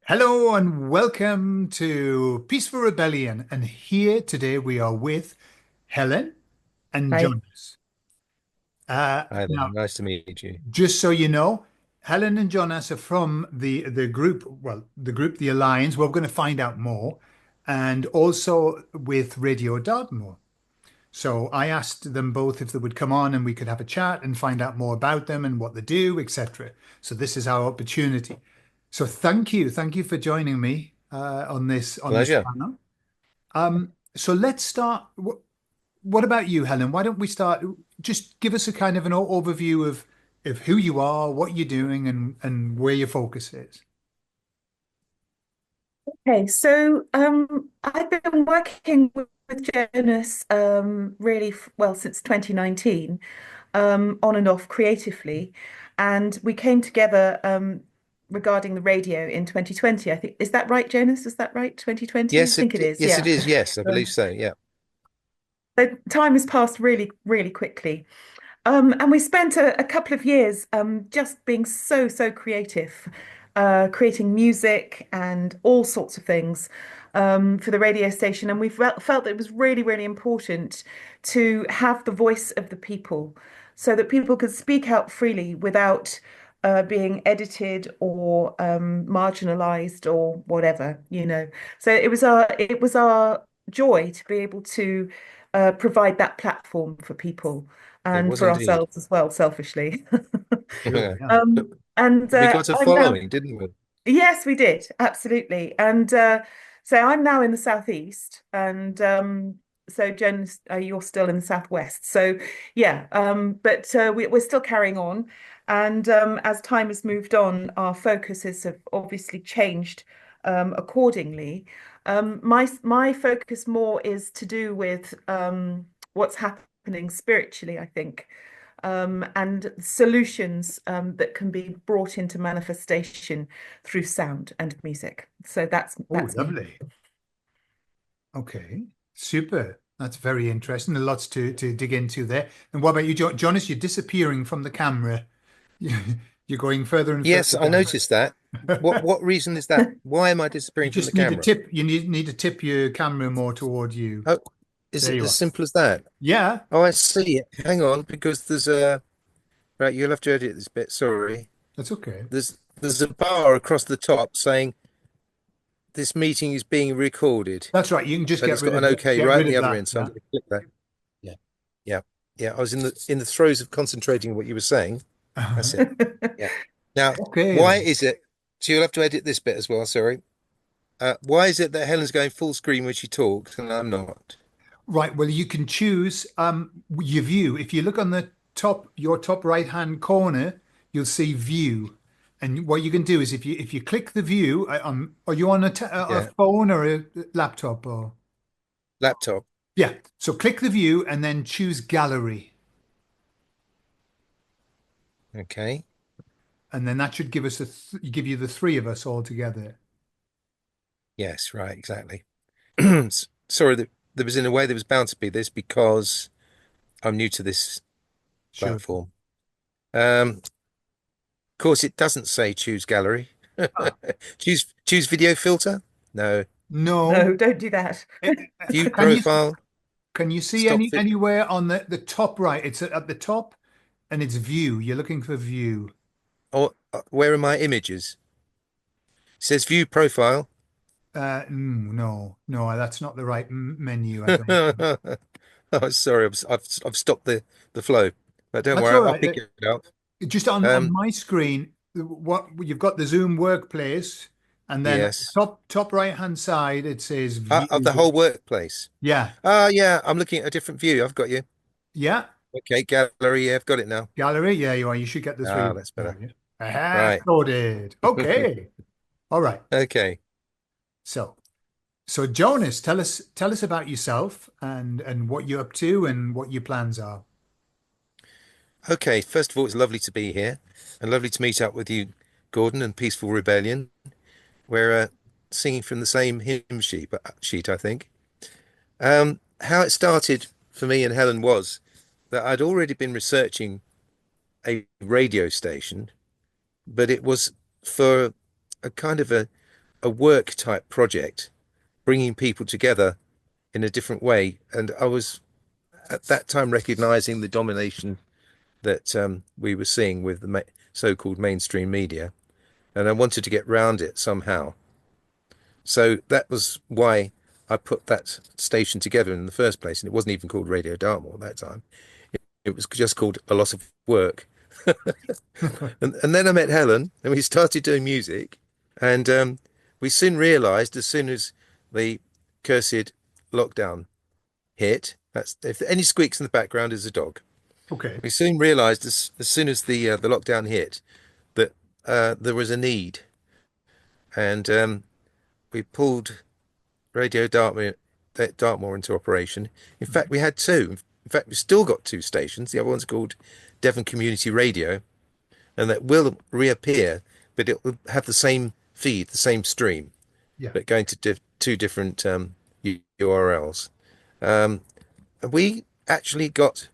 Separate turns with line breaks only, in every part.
Hello and welcome to Peaceful Rebellion. And here today we are with Helen and
Hi.
Jonas.
Hi there.
Now,
Nice to meet you.
just so you know, Helen and Jonas are from the group, the Alliance. We're going to find out more, and also with Radio Dartmoor. So I asked them both if they would come on and we could have a chat and find out more about them and what they do, etc. So this is our opportunity. So thank you for joining me on this
Pleasure.
panel. So let's start. What about you, Helen? Why don't we start? Just give us a kind of an overview of who you are, what you're doing, and where your focus is.
Okay, so I've been working with Jonas really well since 2019, on and off creatively, and we came together regarding the radio in 2020. I think, is that right, Jonas? Is that right? 2020? I
Yes,
think it is.
yes, it
Yeah.
is. Yes, I believe
Um,
so. Yeah.
so time has passed really, really quickly. And we spent a couple of years just being so creative, creating music and all sorts of things for the radio station. And we felt that it was really, really important to have the voice of the people so that people could speak out freely without being edited or marginalized or whatever. So it was our joy to be able to provide that platform for people
It
and
was
for
indeed.
ourselves as well, selfishly.
Sure, yeah.
And
We got a
I'm now,
following, didn't we?
yes, we did, absolutely. And so I'm now in the southeast, and so Jen, you're still in the southwest. So yeah, but we're still carrying on. And as time has moved on, our focuses have obviously changed accordingly. My focus more is to do with what's happening spiritually, I think, and solutions that can be brought into manifestation through sound and music. So that's
Oh,
that's me.
lovely. Okay, super. That's very interesting. There's lots to dig into there. And what about you, Jonas? You're disappearing from the camera. You're going further and
Yes,
further
I
down.
noticed that. What reason is that? Why am I
You
disappearing from the
just need to
camera?
tip. You need to tip your camera more toward you.
Oh, is
There
it
you
as
are.
simple as that?
Yeah,
Oh, I see it. Hang on, because there's a right, you'll have to edit this bit, sorry.
that's okay.
There's a bar across the top saying this meeting is being recorded,
That's right. You can just
but
get
it's
rid
got
of
an
that.
okay
Get
right
rid
at the
of
other
that.
end, so I'm
Yeah.
going to click that. Yeah. Yeah. Yeah. I was in the throes of concentrating on what you were saying. That's it. Yeah. Now,
Okay
why
then.
is it? So you'll have to edit this bit as well, sorry. Why is it that Helen's going full screen when she talks and I'm not?
Right. Well, you can choose your view. If you look on the top, your top right hand corner, you'll see view. And what you can do is if you click the view, are you on a
Yeah.
phone or a laptop or?
Laptop.
Yeah. So click the view and then choose gallery.
Okay.
And then that should give us give you the three of us all together.
Yes, right, exactly. Sorry that there was in a way there was bound to be this because I'm new to this
Sure.
platform. Of course, it doesn't say choose gallery.
Ah,
Choose video filter? No.
no.
No, don't do that.
Eh,
View
Can you
profile.
can you see
Stop fit.
anywhere on the top right? It's at the top and it's view. You're looking for view.
Oh, where are my images? It says view profile.
No, no, that's not the right menu, I don't think.
Oh, sorry, I've stopped the flow. But don't
That's
worry,
all
I'll
right.
pick it up.
Just on
Um,
my screen, what you've got the Zoom workplace, and then
yes.
top right hand side it says
Of the
view.
whole workplace.
Yeah,
Yeah, I'm looking at a different view. I've got you.
yeah,
Okay, gallery. Yeah, I've got it now.
gallery. Yeah, you are. You should get the three
Ah,
of us
that's
now.
better.
Yeah. Aha,
Right.
sorted. Okay. All right.
Okay.
So, so Jonas, tell us about yourself and what you're up to and what your plans are.
Okay. First of all, it's lovely to be here and lovely to meet up with you, Gordon, and Peaceful Rebellion. We're singing from the same hymn sheet, I think. How it started for me and Helen was that I'd already been researching a radio station, but it was for a kind of a work type project, bringing people together in a different way. And I was at that time recognizing the domination that we were seeing with the so-called mainstream media, and I wanted to get round it somehow. So that was why I put that station together in the first place. And it wasn't even called Radio Dartmoor at that time. It was just called A Lot of Work. And then I met Helen and we started doing music. And we soon realized, as soon as the cursed lockdown hit, that's if any squeaks in the background is a dog.
Okay.
We soon realized as soon as the lockdown hit that there was a need. And we pulled Radio Dartmoor into operation. In fact, we had two. In fact, we've still got two stations. The other one's called Devon Community Radio, and that will reappear, but it will have the same feed, the same stream,
Yeah.
but going to two different URLs. Um, we actually got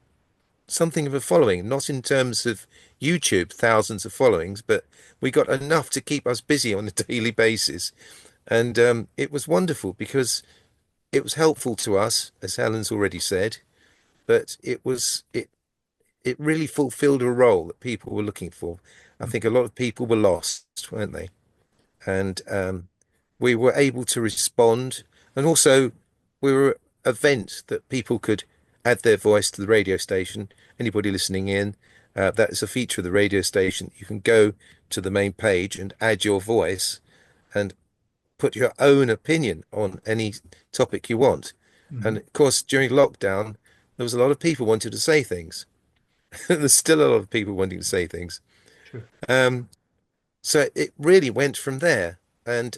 something of a following, not in terms of YouTube, thousands of followings, but we got enough to keep us busy on a daily basis. And it was wonderful because it was helpful to us, as Helen's already said, but it really fulfilled a role that people were looking for. I think a lot of people were lost, weren't they? And we were able to respond, and also we were an event that people could add their voice to the radio station. Anybody listening in, that is a feature of the radio station. You can go to the main page and add your voice and put your own opinion on any topic you want.
Mhm.
And of course, during lockdown, there was a lot of people wanting to say things. There's still a lot of people wanting to say things.
Sure.
Um, so it really went from there. And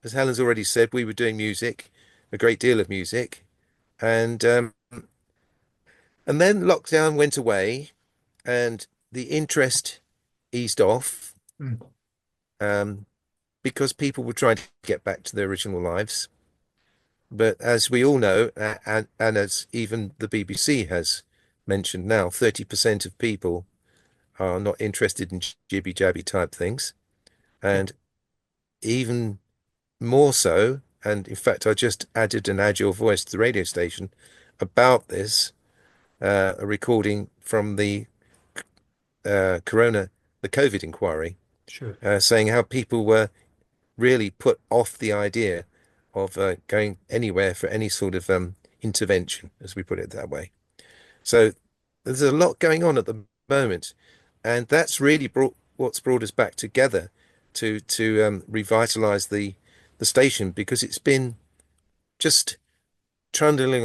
as Helen's already said, we were doing music, a great deal of music, and then lockdown went away, and the interest eased off
Mm.
um, because people were trying to get back to their original lives. But as we all know, and as even the BBC has mentioned now, 30% of people are not interested in jibby jabby type things.
Yeah.
And even more so, and in fact, I just added an Add Your Voice to the radio station about this, a recording from the the COVID inquiry,
Sure.
saying how people were really put off the idea of going anywhere for any sort of intervention, as we put it that way. So there's a lot going on at the moment, and that's really brought what's brought us back together to revitalize the station because it's been just trundling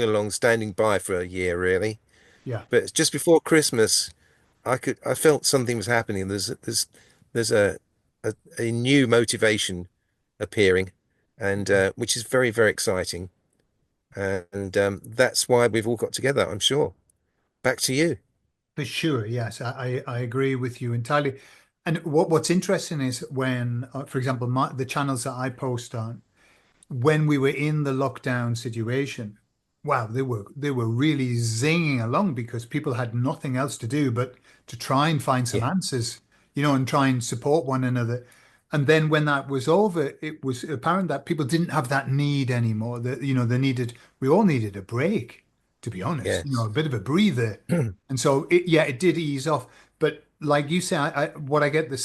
along, standing by for a year really.
Yeah.
But just before Christmas, I felt something was happening. There's a new motivation appearing, and which is very, very exciting. And that's why we've all got together, I'm sure. Back to you.
For sure, yes, I agree with you entirely. And what's interesting is when, for example, the channels that I post on, when we were in the lockdown situation, wow, they were really zinging along because people had nothing else to do but to try and find some
Yeah.
answers, and try and support one another. And then when that was over, it was apparent that people didn't have that need anymore. That we all needed a break, to be honest,
Yes.
a bit of a breather. And so it did ease off. But like you say, what I get the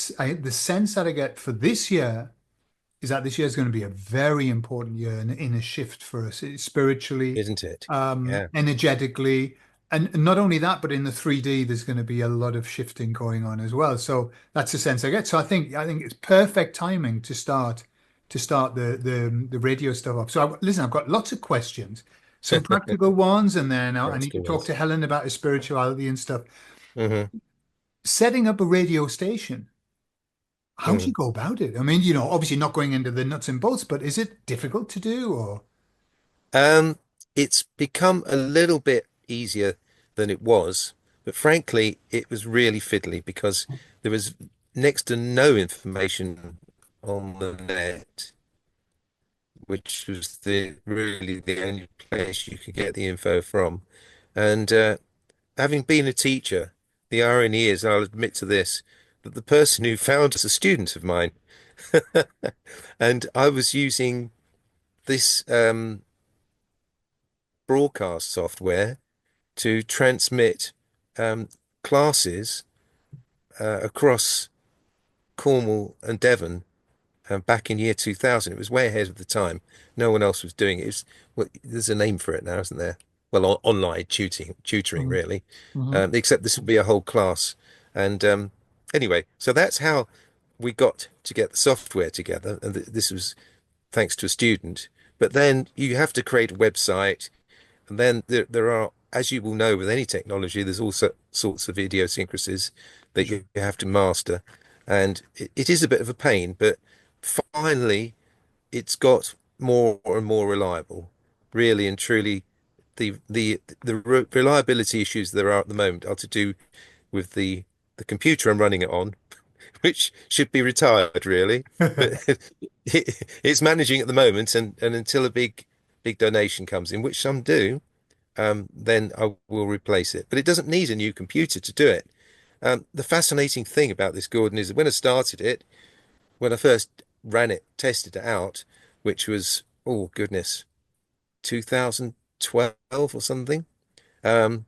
sense that I get for this year is that this year is going to be a very important year in a shift for us spiritually,
Isn't it? Yeah.
energetically, and not only that, but in the 3D, there's going to be a lot of shifting going on as well. So that's the sense I get. So I think it's perfect timing to start the radio stuff up. So listen, I've got lots of questions, some practical ones, and then I need to
Practical
talk
ones.
to Helen about his spirituality and stuff.
Hmm.
Setting up a radio station. How do
Hmm.
you go about it? I mean, obviously not going into the nuts and bolts, but is it difficult to do or?
Um, it's become a little bit easier than it was, but frankly, it was really fiddly because there was next to no information on the net, which was really the only place you could get the info from. And having been a teacher, the irony is, I'll admit to this, that the person who found us, a student of mine, And I was using this broadcast software to transmit um, classes across Cornwall and Devon back in year 2000. It was way ahead of the time. No one else was doing it. Well, there's a name for it now, isn't there? Well, online tutoring
Mhm.
really.
Mhm.
Except this would be a whole class. And anyway, so that's how we got to get the software together. And this was thanks to a student. But then you have to create a website, and then there are, as you will know, with any technology, there's also sorts of idiosyncrasies that
Sure.
you have to master. And it is a bit of a pain, but finally it's got more and more reliable. Really and truly, the reliability issues there are at the moment are to do with the computer I'm running it on, which should be retired really, but it's managing at the moment, and until a big donation comes in, which some do, then I will replace it. But it doesn't need a new computer to do it. The fascinating thing about this, Gordon, is that when I started it, when I first ran it, tested it out, which was, oh goodness, 2012 or something, um,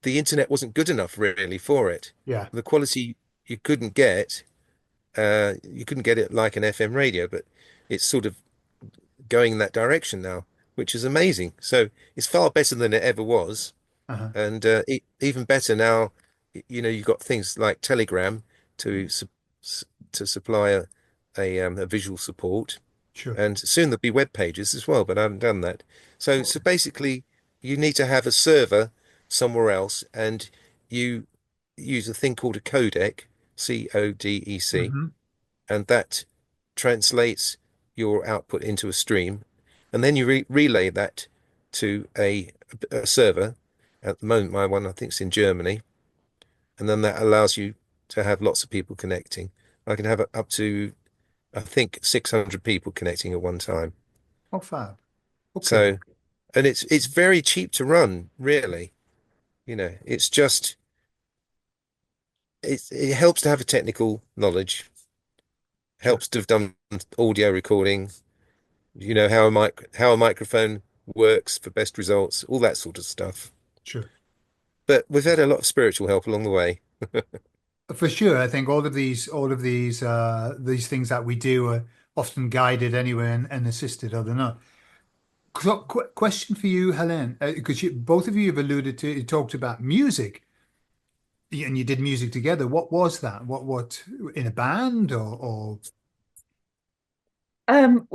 the internet wasn't good enough really for it.
Yeah.
The quality you couldn't get, you couldn't get it like an FM radio, but it's sort of going in that direction now, which is amazing. So it's far better than it ever was.
Uh-huh.
And even better now, you've got things like Telegram to to supply a visual support,
Sure.
and soon there'll be web pages as well. But I haven't done that. So basically, you need to have a server somewhere else, and you use a thing called a codec, CODEC,
Hmm.
and that translates your output into a stream, and then you relay that to a server. At the moment, my one, I think, is in Germany, and then that allows you to have lots of people connecting. I can have up to, I think, 600 people connecting at one time.
Oh, fab. Okay.
So, and it's very cheap to run, really. It's just it helps to have a technical knowledge,
Sure.
helps to have done audio recording, how a microphone works for best results, all that sort of stuff.
Sure.
But we've had a lot of spiritual help along the way.
For sure. I think all of these things that we do are often guided anyway and assisted, are they not? So, question for you, Helen, because both of you have alluded to, you talked about music, and you did music together. What was that? What in a band or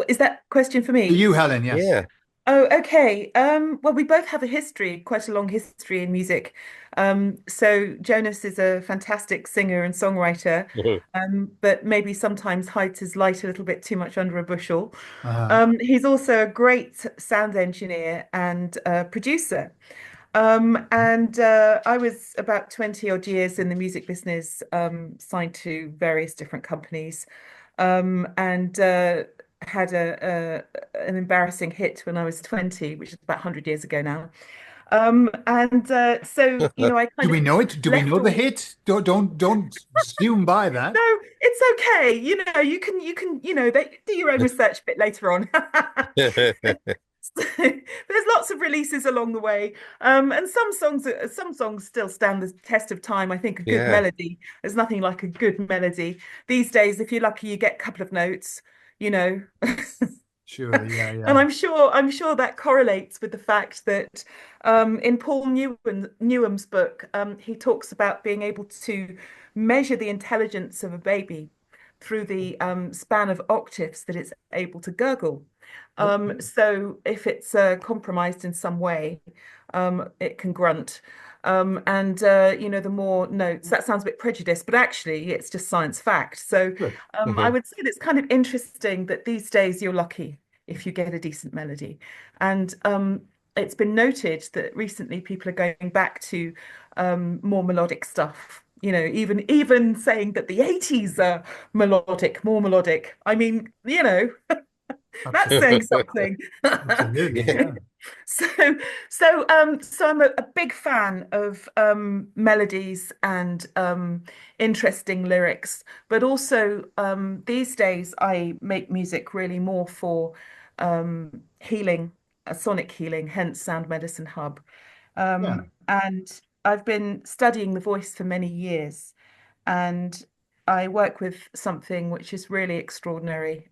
Is that question for
for
me?
you, Helen? Yes.
Yeah.
Oh, okay. Well, we both have a history, quite a long history in music. So Jonas is a fantastic singer and songwriter, but maybe sometimes hides his light a little bit too much under a bushel.
Uh-huh.
He's also a great sound engineer and producer. And I was about 20 odd years in the music business, signed to various different companies, and had an embarrassing hit when I was 20, which is about 100 years ago now. And so, I
Do
kind
we
of
know it? Do we know
left
the
all.
hit? Don't zoom by that.
No, it's okay. You can, they do your own research a bit later on. So, there's lots of releases along the way, and some songs still stand the test of time. I think a good
Yeah.
melody, there's nothing like a good melody these days. If you're lucky, you get a couple of notes, you know.
Sure. Yeah.
And
Yeah.
I'm sure that correlates with the fact that in Paul Newham's book, he talks about being able to measure the intelligence of a baby through the span of octaves that it's able to gurgle.
Okay.
So if it's compromised in some way, it can grunt. And the more notes, that sounds a bit prejudiced, but actually it's just science fact. So
Good.
I
Mhm.
would say that it's kind of interesting that these days you're lucky if you get a decent melody. And it's been noted that recently people are going back to more melodic stuff. Even saying that the 80s are melodic, more melodic. I mean, that's saying something.
Absolutely.
Yeah.
Yeah.
So, so I'm a big fan of melodies and interesting lyrics, but also these days I make music really more for healing, sonic healing, hence Sound Medicine Hub.
Yeah,
And I've been studying the voice for many years, and I work with something which is really extraordinary,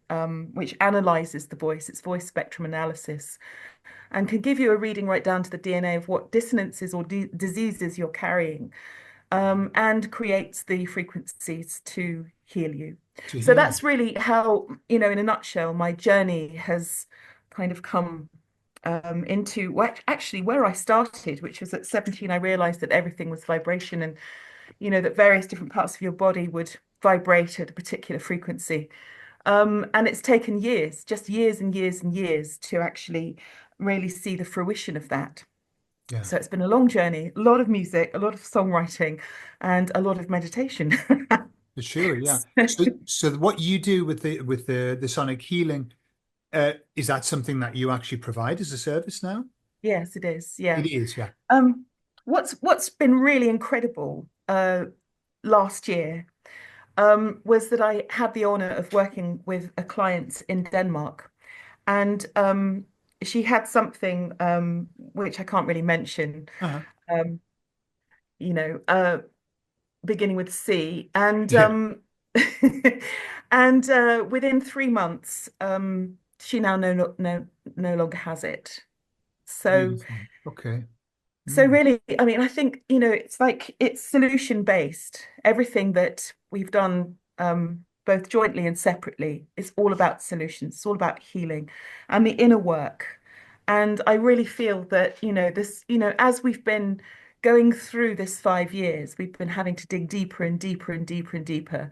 which analyzes the voice, it's voice spectrum analysis, and can give you a reading right down to the DNA of what dissonances or diseases you're carrying, and creates the frequencies to heal you.
to
So
heal.
that's really how, in a nutshell, my journey has kind of come into actually where I started, which was at 17. I realized that everything was vibration, and that various different parts of your body would vibrate at a particular frequency. And it's taken years, just years and years and years to actually really see the fruition of that.
Yeah,
So it's been a long journey, a lot of music, a lot of songwriting, and a lot of meditation.
for sure. Yeah.
So,
So what you do with the sonic healing, is that something that you actually provide as a service now?
yes, it is. Yeah.
It is, yeah.
Um, what's been really incredible last year was that I had the honor of working with a client in Denmark, and she had something which I can't really mention,
Uh-huh.
um, you know, beginning with C, and
Yeah.
and within 3 months, she now no longer has it. So
Beautiful. Okay.
So
Mm.
really, I mean, I think, it's like it's solution based. Everything that we've done, both jointly and separately, is all about solutions. It's all about healing and the inner work. And I really feel that, as we've been going through this 5 years, we've been having to dig deeper and deeper and deeper and deeper.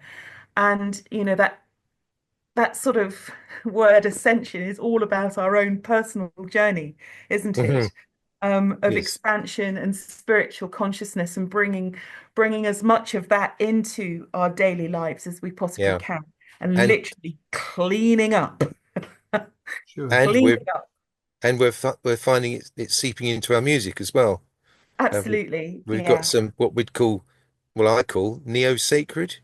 And, that sort of word ascension is all about our own personal journey, isn't
Mhm.
it? Of
Yes.
expansion and spiritual consciousness, and bringing as much of that into our daily lives as we possibly
Yeah.
can, and
And
literally cleaning up,
Sure.
and
cleaning up.
we're finding it's seeping into our music as well. Uh, we,
Absolutely,
we've got
yeah,
some what we'd call, well, I call neo-sacred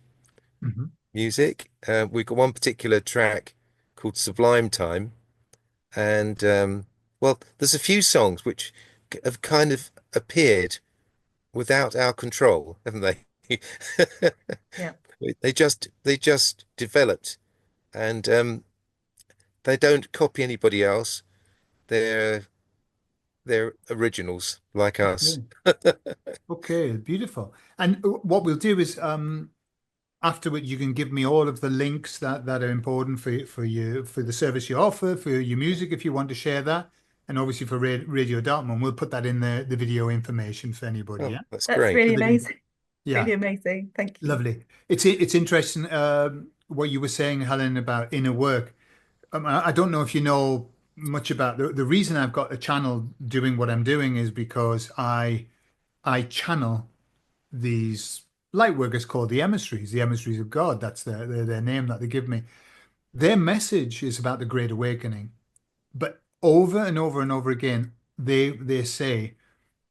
Hmm.
music. We've got one particular track called Sublime Time, and well, there's a few songs which have kind of appeared without our control, haven't they?
yeah,
They just developed, and they don't copy anybody else. They're they're originals like us.
Okay. Okay. Beautiful. And what we'll do is afterward you can give me all of the links that are important for you for the service you offer, for your music if you want to share that. And obviously for Radio Dartmoor, we'll put that in the video information for anybody.
Oh,
Yeah.
that's
that's
great.
really
So they can,
amazing,
yeah.
really amazing. Thank you.
Lovely. It's interesting what you were saying, Helen, about inner work. I don't know if you know much about the reason I've got a channel doing what I'm doing is because I channel these light workers called the emissaries of God. That's their name that they give me. Their message is about the Great Awakening, but over and over and over again, they say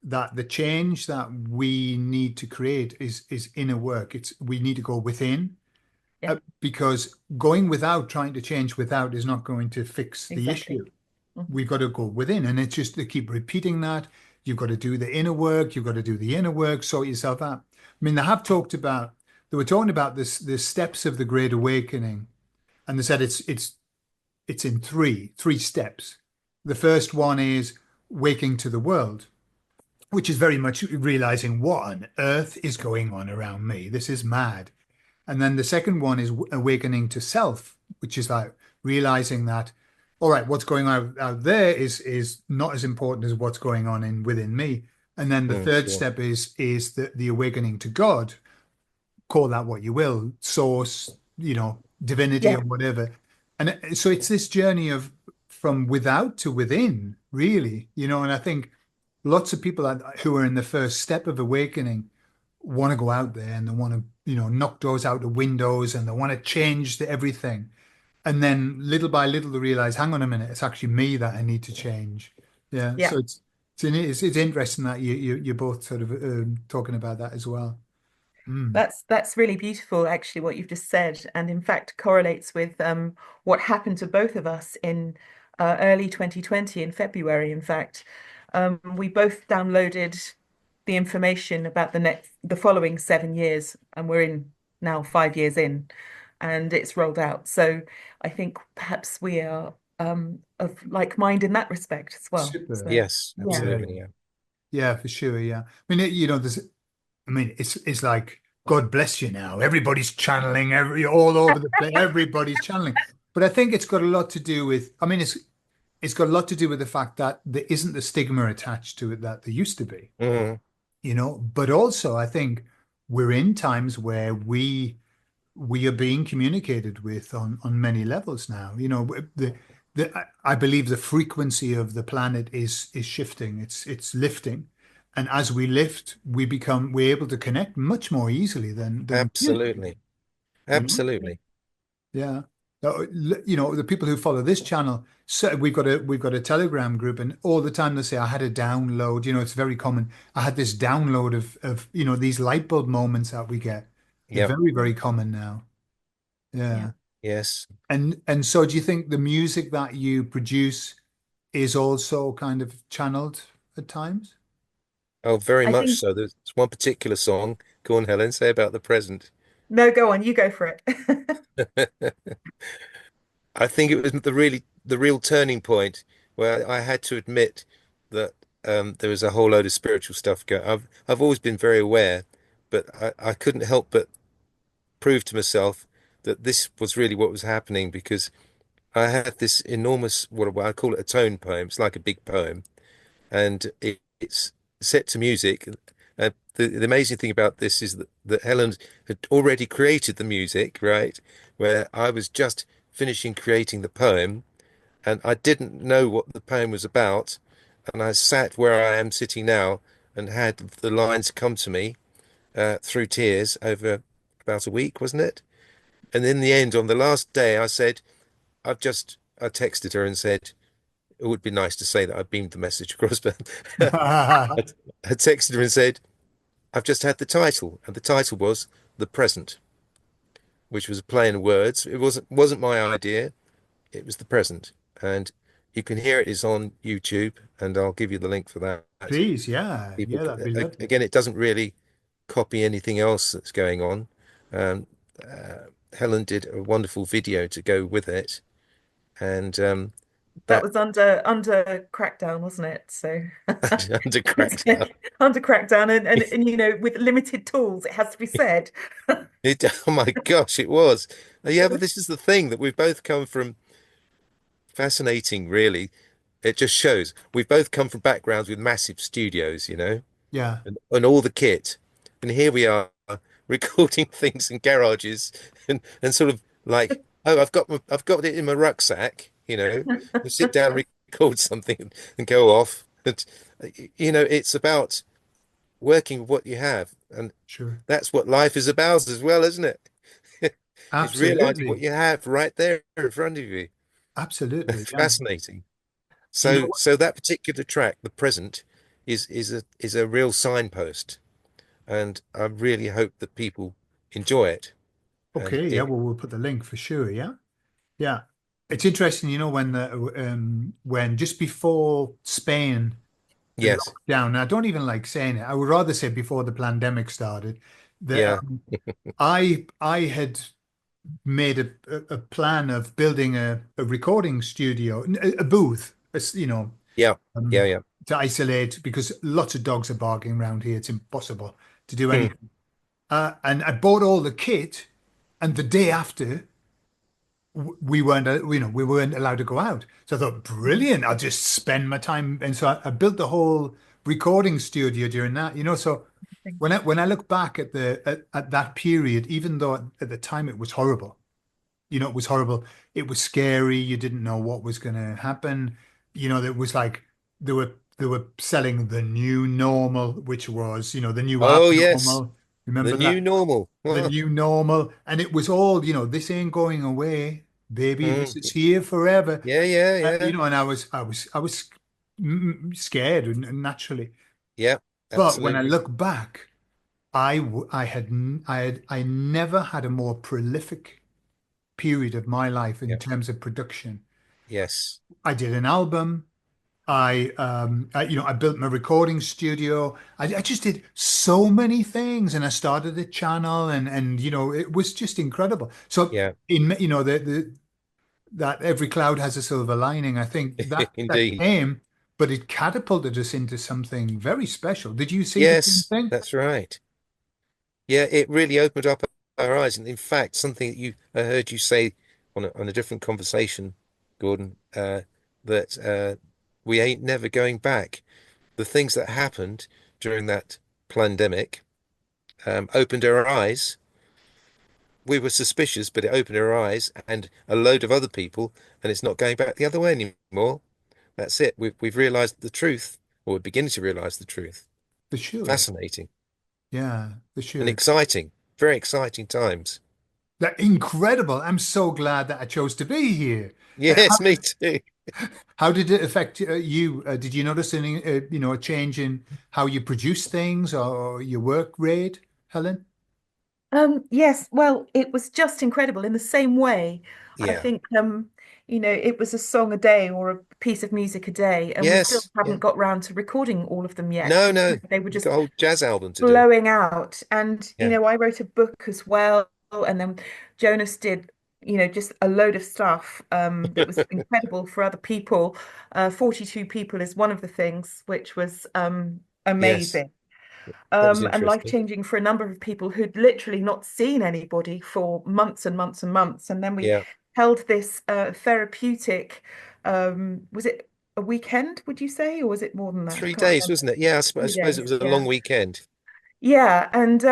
that the change that we need to create is inner work. It's we need to go within,
Yeah,
because going without, trying to change without, is not going to fix the
exactly.
issue.
Mhm.
We've got to go within, and it's just to keep repeating that. You've got to do the inner work. You've got to do the inner work. Sort yourself out. I mean, they were talking about this the steps of the Great Awakening, and they said it's in three steps. The first one is waking to the world, which is very much realizing what on earth is going on around me. This is mad. And then the second one is awakening to self, which is like realizing that, all right, what's going on out there is not as important as what's going on in within me. And then the
Mm,
third
sure.
step is the awakening to God. Call that what you will, source, divinity
Yeah,
or whatever. And so it's this journey of from without to within, really, and I think lots of people who are in the first step of awakening want to go out there and they want to, knock doors out of windows and they want to change everything. And then little by little they realize, hang on a minute, it's actually me that I need to change. Yeah.
Yeah.
So it's interesting that you're both sort of talking about that as well. Mm.
That's really beautiful, actually, what you've just said, and in fact correlates with what happened to both of us in early 2020 in February. In fact, we both downloaded the information about the following 7 years, and we're in now 5 years in, and it's rolled out. So I think perhaps we are of like mind in that respect as well.
Super.
So
Yes,
yeah,
Yeah.
absolutely. Yeah.
Yeah, for sure. Yeah. I mean, there's. I mean, it's like God bless you now. Everybody's channeling all over the place. Everybody's channeling. But I think it's got a lot to do with. I mean, it's got a lot to do with the fact that there isn't the stigma attached to it that there used to be.
Mhm.
But also I think we're in times where we are being communicated with on many levels now. I believe the frequency of the planet is shifting. It's lifting, and as we lift, we're able to connect much more easily than we used to.
Absolutely.
You know,
Absolutely.
yeah. The people who follow this channel, so we've got a Telegram group, and all the time they say, I had a download. It's very common. I had this download of these light bulb moments that we get. They're
Yep.
very, very common now.
yeah.
Yeah.
Yes.
And so do you think the music that you produce is also kind of channeled at times?
Oh, very
I
much
think
so. There's one particular song. Go on, Helen, say about the present.
no, go on, you go for it.
I think it was the real turning point where I had to admit that there was a whole load of spiritual stuff going. I've always been very aware, but I couldn't help but prove to myself that this was really what was happening because I had this enormous what I call it a tone poem. It's like a big poem, and it's set to music. The amazing thing about this is that Helen had already created the music, right? Where I was just finishing creating the poem, and I didn't know what the poem was about. And I sat where I am sitting now and had the lines come to me through tears over about a week, wasn't it? And in the end, on the last day, I texted her and said, it would be nice to say that I beamed the message across, but I, I texted her and said, I've just had the title, and the title was The Present, which was a play on words. It wasn't my idea, it was the present. And you can hear it is on YouTube, and I'll give you the link for that.
Please, yeah,
People,
yeah, that'd be lovely.
again, it doesn't really copy anything else that's going on. Um, Helen did a wonderful video to go with it, and
That
that
was under crackdown, wasn't it? So
under crackdown.
under crackdown and with limited tools, it has to be said.
Oh my gosh, it was. Yeah, but this is the thing that we've both come from fascinating, really. It just shows we've both come from backgrounds with massive studios,
Yeah,
and all the kit. And here we are recording things in garages and sort of like, oh, I've got it in my rucksack, and sit down, record something and go off. And it's about working with what you have. And
sure.
that's what life is about as well, isn't it? It's realizing what
Absolutely.
you have right there in front of you.
Absolutely. Yeah.
Fascinating.
You know
So
what?
so that particular track, the present, is a real signpost, and I really hope that people enjoy it. And
Okay, yeah,
it
well, we'll put the link for sure. Yeah. Yeah. It's interesting, when just before Spain
yes,
locked down, and I don't even like saying it, I would rather say before the pandemic started, that
yeah,
I had made a plan of building a recording studio, a booth,
yeah, yeah,
um,
yeah.
to isolate because lots of dogs are barking around here. It's impossible to do
Hmm.
anything. And I bought all the kit, and the day after, we weren't allowed to go out. So I thought, brilliant! I'll just spend my time, and so I built the whole recording studio during that. So when I look back at that period, even though at the time it was horrible, it was horrible. It was scary. You didn't know what was going to happen. It was like they were selling the new normal, which was, the new
Oh yes,
abnormal.
the
Remember
new
that?
normal.
The
Oh,
new normal. And it was all, this ain't going away, baby. This
mm.
is here forever.
Yeah, yeah, yeah.
And I was scared naturally.
Yeah,
But when I
absolutely.
look back, I never had a more prolific period of my life in
Yeah.
terms of production.
Yes.
I did an album. I built my recording studio. I just did so many things, and I started a channel, and it was just incredible. So
Yeah.
the that every cloud has a silver lining. I think that
Indeed.
came, but it catapulted us into something very special. Did you see the same
Yes,
thing?
that's right. Yeah, it really opened up our eyes. And in fact, something that I heard you say on a different conversation, Gordon, that we ain't never going back. The things that happened during that pandemic opened our eyes. We were suspicious, but it opened our eyes and a load of other people, and it's not going back the other way anymore. That's it. We've realized the truth, or we're beginning to realize the truth.
For sure.
Fascinating
Yeah, for
and
sure.
exciting. Very exciting times.
That incredible. I'm so glad that I chose to be here.
Yes, me too.
How did it affect you? Did you notice any, a change in how you produce things or your work rate, Helen?
Yes, well, it was just incredible. In the same way, I
Yeah.
think it was a song a day or a piece of music a day, and we still
Yes.
haven't
Yeah.
got round to recording all of them yet
No,
because
no.
they were
We've got
just
a whole jazz album to do.
blowing out. And
Yeah.
I wrote a book as well, and then Jonas did, just a load of stuff that was incredible for other people. 42 people is one of the things, which was
Yes.
amazing
That was
and
interesting.
life-changing for a number of people who'd literally not seen anybody for months and months and months. And then we
Yeah.
held this therapeutic, was it a weekend, would you say, or was it more than that? I
Three
can't
days,
remember.
wasn't it? Yeah, I
Three
suppose it
days,
was a long
yeah.
weekend.
Yeah, and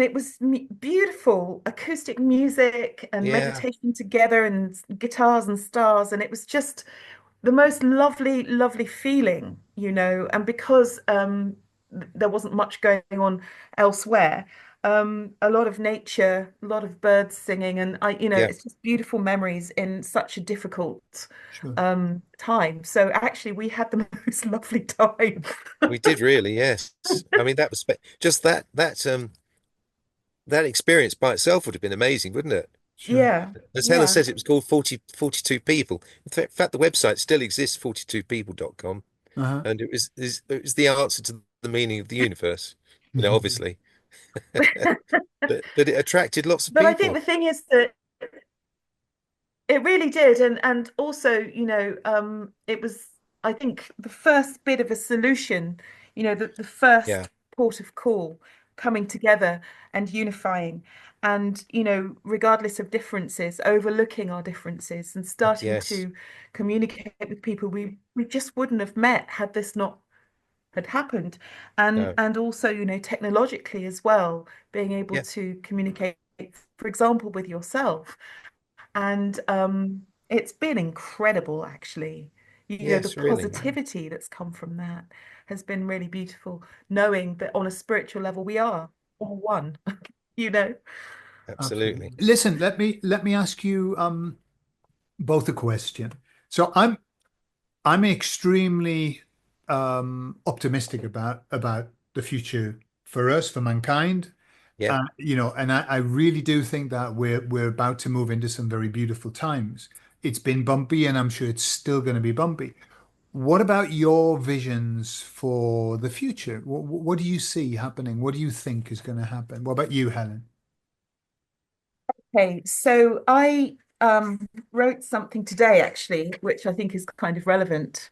it was beautiful acoustic music and
Yeah.
meditation together and guitars and stars, and it was just the most lovely, lovely feeling, and because there wasn't much going on elsewhere, a lot of nature, a lot of birds singing, and
Yeah.
it's just beautiful memories in such a difficult
Sure.
time. So actually, we had the most lovely time.
We did really, yes. I mean, that was just that experience by itself would have been amazing, wouldn't it?
Sure.
Yeah,
As Helen
yeah.
says, it was called 42 people. In fact, the website still exists, 42people.com,
Uh-huh.
and it was the answer to the meaning of the universe, obviously. But it attracted lots of
But I think
people.
the thing is that it really did, and also, it was, I think, the first bit of a solution, the
Yeah.
first port of call coming together and unifying, and regardless of differences, overlooking our differences and starting
Yes.
to communicate with people we just wouldn't have met had this not had happened, and
No.
and also, technologically as well, being able
Yeah.
to communicate, for example, with yourself and it's been incredible, actually. The
Yes, really.
positivity that's come from that has been really beautiful, knowing that on a spiritual level, we are all one, you know?
Absolutely.
Absolutely. Listen, let me ask you both a question. So I'm extremely optimistic about the future for us, for mankind.
Yeah.
And I really do think that we're about to move into some very beautiful times. It's been bumpy, and I'm sure it's still going to be bumpy. What about your visions for the future? What do you see happening? What do you think is going to happen? What about you, Helen?
Okay, so I wrote something today, actually, which I think is kind of relevant,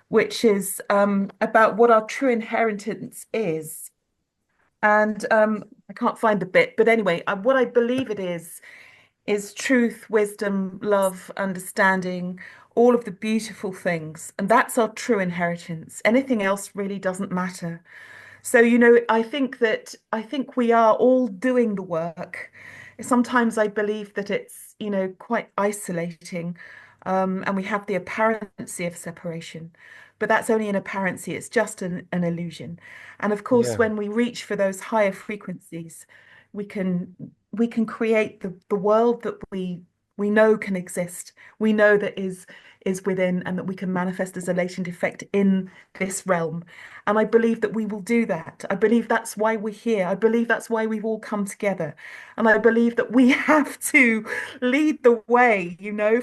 which is about what our true inheritance is. And I can't find the bit, but anyway, what I believe it is truth, wisdom, love, understanding, all of the beautiful things. And that's our true inheritance. Anything else really doesn't matter. So, I think we are all doing the work. Sometimes I believe that it's, quite isolating, and we have the apparency of separation. But that's only an apparency, it's just an illusion. And of course,
Yeah.
when we reach for those higher frequencies, we can we can create the world that we we know can exist, we know that is within, and that we can manifest as a latent effect in this realm. And I believe that we will do that. I believe that's why we're here. I believe that's why we've all come together. And I believe that we have to lead the way,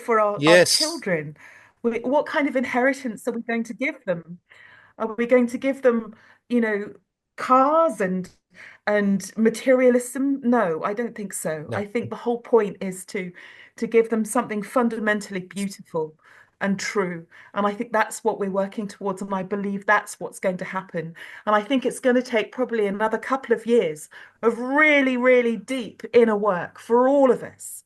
for our
Yes.
children. What kind of inheritance are we going to give them? Are we going to give them, you know, cars and materialism? No, I don't think so.
No.
I think the whole point is to give them something fundamentally beautiful and true. And I think that's what we're working towards, and I believe that's what's going to happen. And I think it's going to take probably another couple of years of really, really deep inner work for all of us,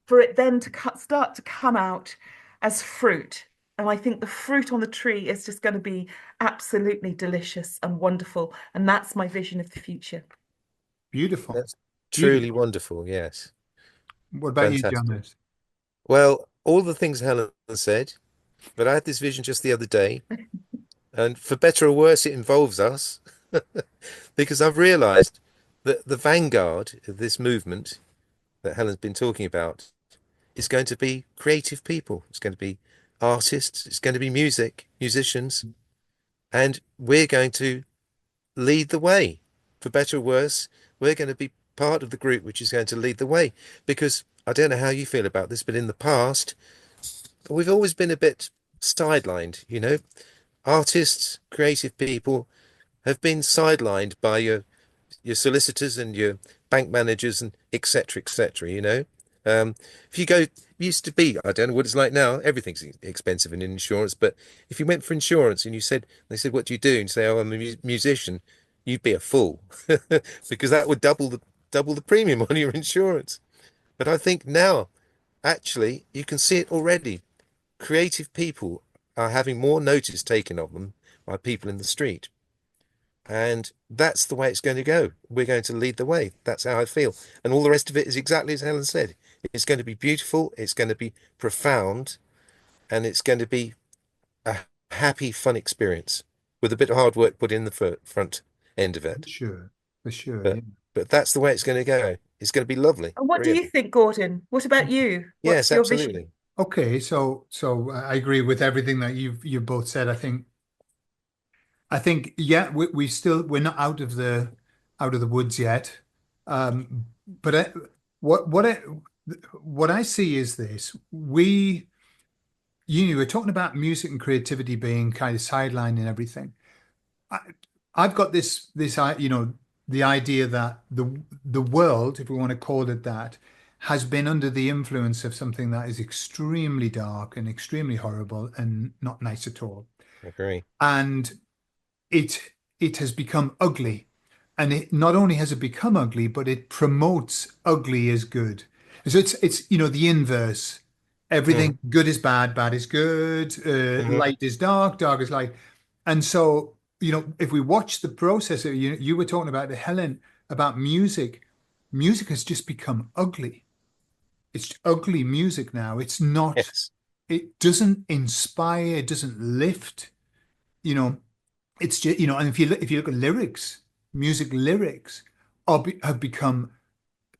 for it then to start to come out as fruit. And I think the fruit on the tree is just going to be absolutely delicious and wonderful. And that's my vision of the future.
Beautiful.
That's truly
Beautiful.
wonderful. Yes.
What about you,
Fantastic.
Jonas?
Well, all the things Helen said, but I had this vision just the other day, and for better or worse, it involves us because I've realized that the vanguard of this movement that Helen's been talking about is going to be creative people. It's going to be artists. It's going to be musicians, and we're going to lead the way. For better or worse, we're going to be part of the group which is going to lead the way. Because I don't know how you feel about this, but in the past, we've always been a bit sidelined, you know. Artists, creative people have been sidelined by your solicitors and your bank managers and etc. etc. You know, if you go, it used to be, I don't know what it's like now. Everything's expensive in insurance, but if you went for insurance and you said, they said, "What do you do?" and you say, "Oh, I'm a musician," you'd be a fool because that would double the premium on your insurance. But I think now, actually, you can see it already. Creative people are having more notice taken of them by people in the street. And that's the way it's going to go. We're going to lead the way. That's how I feel. And all the rest of it is exactly as Helen said. It's going to be beautiful, it's going to be profound, and it's going to be a happy, fun experience with a bit of hard work put in the front end of
For
it.
sure. For sure.
But
Yeah.
but that's the way it's going to go. It's going to be lovely,
And what do you
really.
think, Gordon? What about you?
Yes,
What's your vision?
absolutely.
Okay. So I agree with everything that you've both said. I think yeah, we're not out of the woods yet. But what what I what I see is this. You were talking about music and creativity being kind of sidelined and everything. I, I've got the idea that the world, if we want to call it that, has been under the influence of something that is extremely dark and extremely horrible and not nice at all.
Agree.
And it it has become ugly. And it not only has it become ugly, but it promotes ugly as good. So it's the inverse.
Mm-hmm.
Everything good is bad, bad is good,
Mm-hmm.
light is dark, dark is light. And so, if we watch the process, you were talking about the Helen about music. Music has just become ugly. It's ugly music now.
Yes.
It doesn't inspire, it doesn't lift, you know. It's just, and if you look at lyrics, music lyrics have become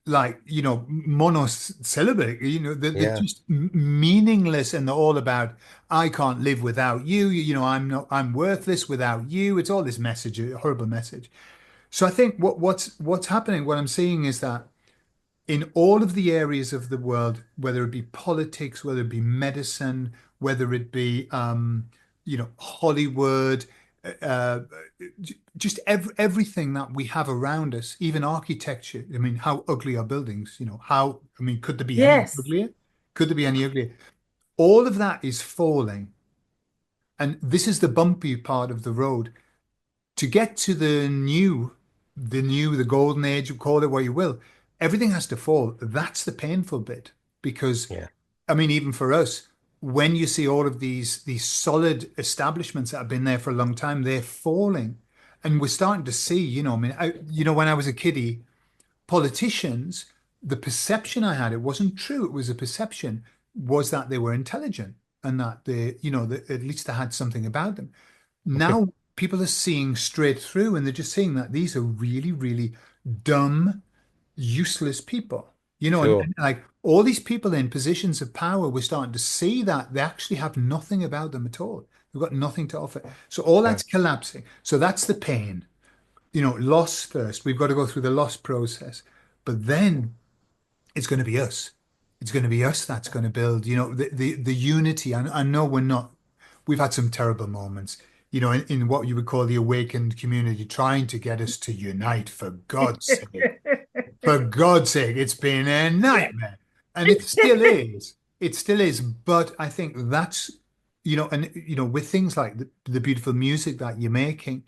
like, monosyllabic, they're
Yeah.
just meaningless, and they're all about, I can't live without you, I'm worthless without you. It's all this message, a horrible message. So I think what's happening, what I'm seeing is that in all of the areas of the world, whether it be politics, whether it be medicine, whether it be Hollywood, uh, just everything that we have around us, even architecture. I mean, how ugly are buildings? I mean, could there be any
Yes.
uglier? Could there be any uglier? All of that is falling. And this is the bumpy part of the road. To get to the golden age, call it what you will, everything has to fall. That's the painful bit. Because,
Yeah.
I mean, even for us, when you see all of these solid establishments that have been there for a long time, they're falling. And we're starting to see, I mean, when I was a kiddie, politicians, the perception I had, it wasn't true. It was a perception, was that they were intelligent and that that at least they had something about them. Now people are seeing straight through, and they're just seeing that these are really, really dumb, useless people.
Sure.
and like all these people in positions of power, we're starting to see that they actually have nothing about them at all. They've got nothing to offer. So all
Yeah.
that's collapsing. So that's the pain. Loss first. We've got to go through the loss process. But then it's going to be us. It's going to be us that's going to build, the unity. I know we're not, we've had some terrible moments, in what you would call the awakened community, trying to get us to unite, for God's sake. For God's sake, it's been a
Yeah.
nightmare. And it still is. It still is. But I think that's, with things like the beautiful music that you're making,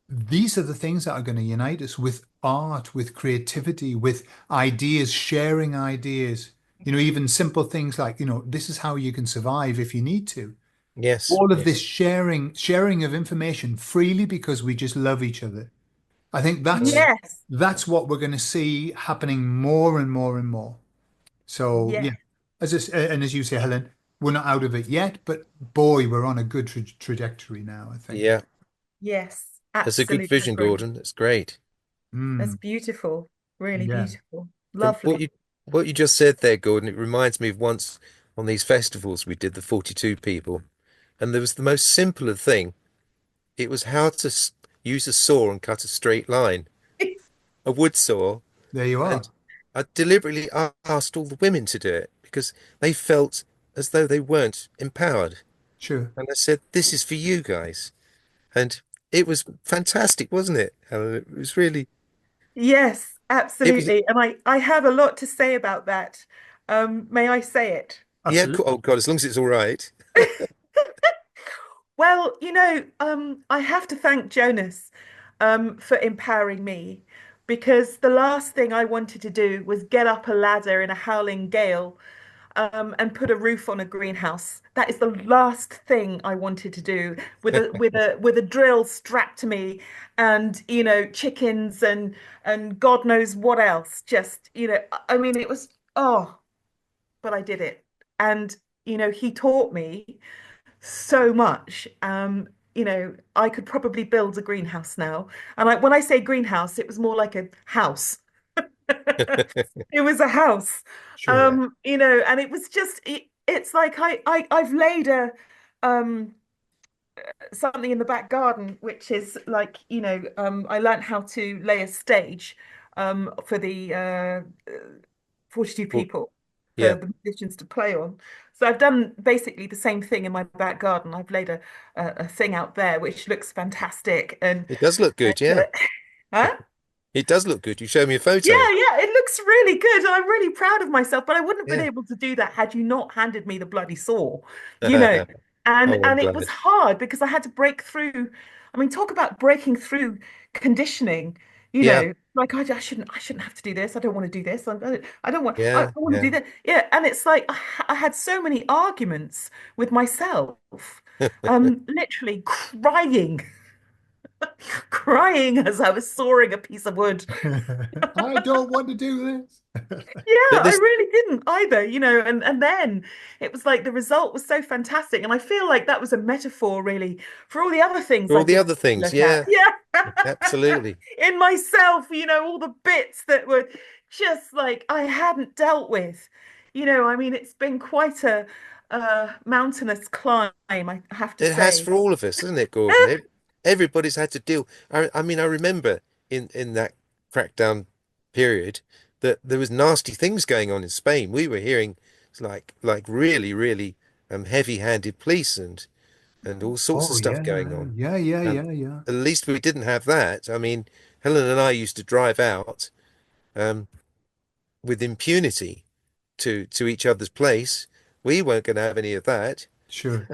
these are the things that are going to unite us with art, with creativity, with ideas, sharing ideas. Even simple things like, this is how you can survive if you need to.
Yes.
All of this
Yes.
sharing of information freely because we just love each other. I think that's
Mm.
Yes.
that's what we're going to see happening more and more and more. So
Yes.
yeah, and as you say, Helen, we're not out of it yet, but boy, we're on a good trajectory now, I think.
Yeah.
Yes.
That's a good
Absolutely
vision,
agree.
Gordon. That's great.
That's
Mm,
beautiful. Really
yeah,
beautiful.
From
Lovely.
what you just said there, Gordon, it reminds me of once on these festivals we did, the 42 people, and there was the most simple of thing. It was how to use a saw and cut a straight line, a wood saw,
there you are.
and I deliberately asked all the women to do it because they felt as though they weren't empowered.
Sure.
And I said, "This is for you guys." And it was fantastic, wasn't it, Helen? It was really,
Yes,
it was,
absolutely. And I have a lot to say about that. May I say it?
yeah,
Absolutely.
oh God, as long as it's all right.
Well, I have to thank Jonas for empowering me because the last thing I wanted to do was get up a ladder in a howling gale and put a roof on a greenhouse. That is the last thing I wanted to do with a drill strapped to me and chickens and God knows what else. Just, I mean it was but I did it. And he taught me so much. I could probably build a greenhouse now. And when I say greenhouse, it was more like a house. It was a house.
Sure.
And it was just it's like I've laid a um something in the back garden, which is like, I learned how to lay a stage for the 42
Well,
people for
yeah,
the musicians to play on. So I've done basically the same thing in my back garden. I've laid a thing out there which looks fantastic
it does look good.
and
Yeah,
huh?
it does look good. You showed me a
Yeah,
photo.
yeah, it looks really good. I'm really proud of myself, but I wouldn't have been
Yeah.
able to do that had you not handed me the bloody saw, you know. And
Oh, I'm
and it was
glad.
hard because I had to break through. I mean, talk about breaking through conditioning,
Yeah,
like I shouldn't have to do this. I don't want to do this. I
yeah,
don't want to do
yeah.
that. Yeah, and it's like I had so many arguments with myself, literally crying, crying as I was sawing a piece of wood.
I don't want to do this.
Yeah,
But
I
this,
really didn't either, and then it was like the result was so fantastic. And I feel like that was a metaphor really for all the other things
for
I
all the
didn't
other things,
look at.
yeah,
Yeah.
absolutely.
In myself, all the bits that were just like I hadn't dealt with. I mean, it's been quite a mountainous climb, I have to
It has
say.
for all of us, hasn't it, Gordon? Everybody's had to deal. I mean, I remember in that crackdown period that there was nasty things going on in Spain. We were hearing like really, really heavy-handed police and all sorts of
Oh
stuff
yeah,
going on.
yeah, yeah,
And
yeah, yeah.
at least we didn't have that. I mean, Helen and I used to drive out um, with impunity to each other's place. We weren't going to have any of that,
Sure,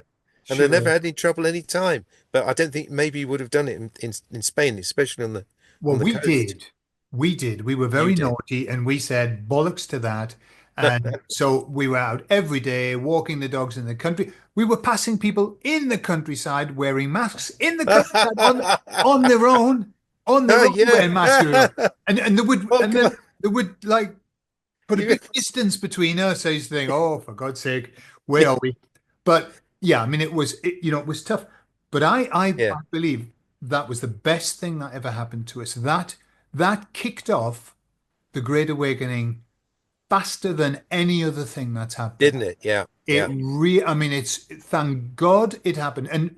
and they never
sure.
had any trouble any time. But I don't think maybe you would have done it in Spain, especially
Well,
on the
we
coast.
did. We did. We were
You
very
did.
naughty and we said bollocks to that. And so we were out every day walking the dogs in the country. We were passing people in the countryside wearing masks in the countryside on their own,
Oh
wearing masks.
yeah.
And they would
Oh
and
come on.
then they would like put a
You
big distance between us. I used to think, oh, for God's sake, where are we? But yeah, I mean, it was tough. But I
yeah.
believe that was the best thing that ever happened to us. That kicked off the Great Awakening faster than any other thing that's happened.
Didn't it? Yeah,
It
yeah.
I mean, it's thank God it happened. And,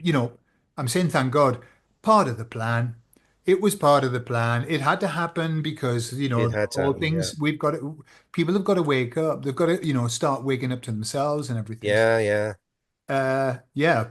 I'm saying thank God, part of the plan. It was part of the plan. It had to happen because,
It had to
all
happen. Yeah,
things people have got to wake up. They've got to, start waking up to themselves and everything.
yeah, yeah.
Yeah,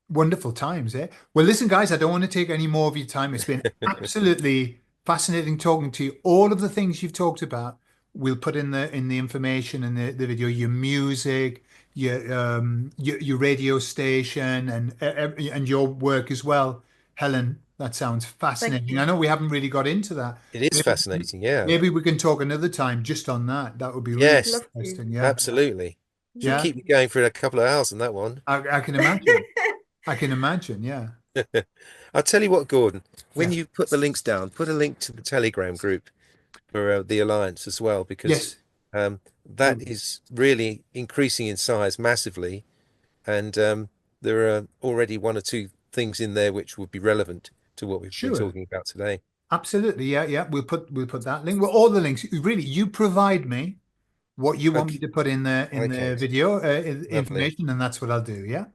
wonderful times, eh? Well, listen, guys, I don't want to take any more of your time. It's been absolutely fascinating talking to you. All of the things you've talked about, we'll put in the information and the video, your music, your radio station and your work as well. Helen, that sounds
Thank
fascinating. I
you.
know we haven't really got into that.
It is
Maybe
fascinating. Yeah.
maybe we can talk another time just on that. That would be really
I'd
Yes,
love to.
interesting. Yeah.
absolutely. Should
Yeah.
keep me going for a couple of hours on that one.
I can imagine. I can imagine. Yeah.
I'll tell you what, Gordon, when
Yeah.
you put the links down, put a link to the Telegram group for the Alliance as well, because
Yes.
that is really increasing in size massively. And there are already one or two things in there which would be relevant to what we've been
Sure.
talking about today.
Absolutely. Yeah, yeah. We'll put that link. Well, all the links. Really, you provide me what you want me
Okay,
to put in the
okay,
video
lovely.
information, and that's what I'll do. Yeah.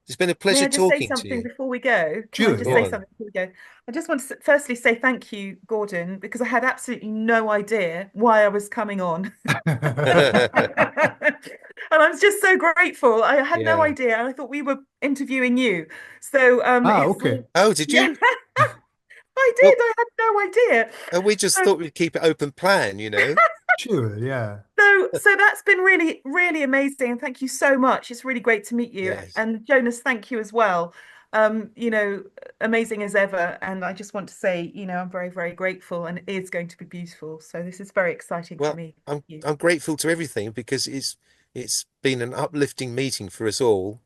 It's been a
May
pleasure
I just say
talking to
something
you.
before we go? Can I
Sure.
just
Go
say
Yeah.
on.
something before we go? I just want to firstly say thank you, Gordon, because I had absolutely no idea why I was coming on. And I'm just so grateful. I had no
Yeah.
idea. I thought we were interviewing you. So it's
Okay.
Oh, did
yeah,
you?
I did.
Well,
I had no idea.
we just
So
thought we'd keep it open plan.
Sure. Yeah.
so that's been really, really amazing. And thank you so much. It's really great to meet you.
Yes.
And Jonas, thank you as well. Um, you know, Amazing as ever. And I just want to say, I'm very, very grateful and it is going to be beautiful. So this is very exciting for
Well,
me.
I'm
Thank you.
I'm grateful to everything because it's been an uplifting meeting for us all,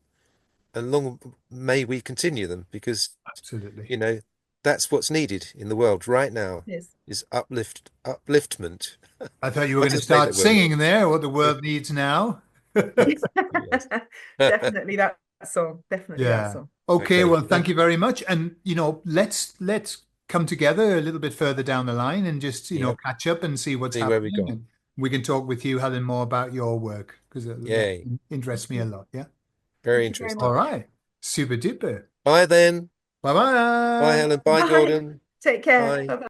and long may we continue them because
Absolutely.
you know that's what's needed in the world right now
Yes.
is upliftment.
I thought you were
I'll
going to
just say
start
that word.
singing there. What the world needs now.
Yes.
Definitely that song. Definitely that
Yeah.
song.
Okay.
Okay.
Well, thank you very much. And let's come together a little bit further down the line and just
Yep.
catch up and see what's
See where we
happening.
got.
And we can talk with you, Helen, more about your work because that
Yay.
Thank
interests me a
you.
lot. Yeah.
Very
Thank you very
All
interesting.
much.
right. Super duper.
Bye then.
Bye
Bye,
bye.
Helen. Bye,
Bye.
Gordon.
Take care.
Bye.
Bye.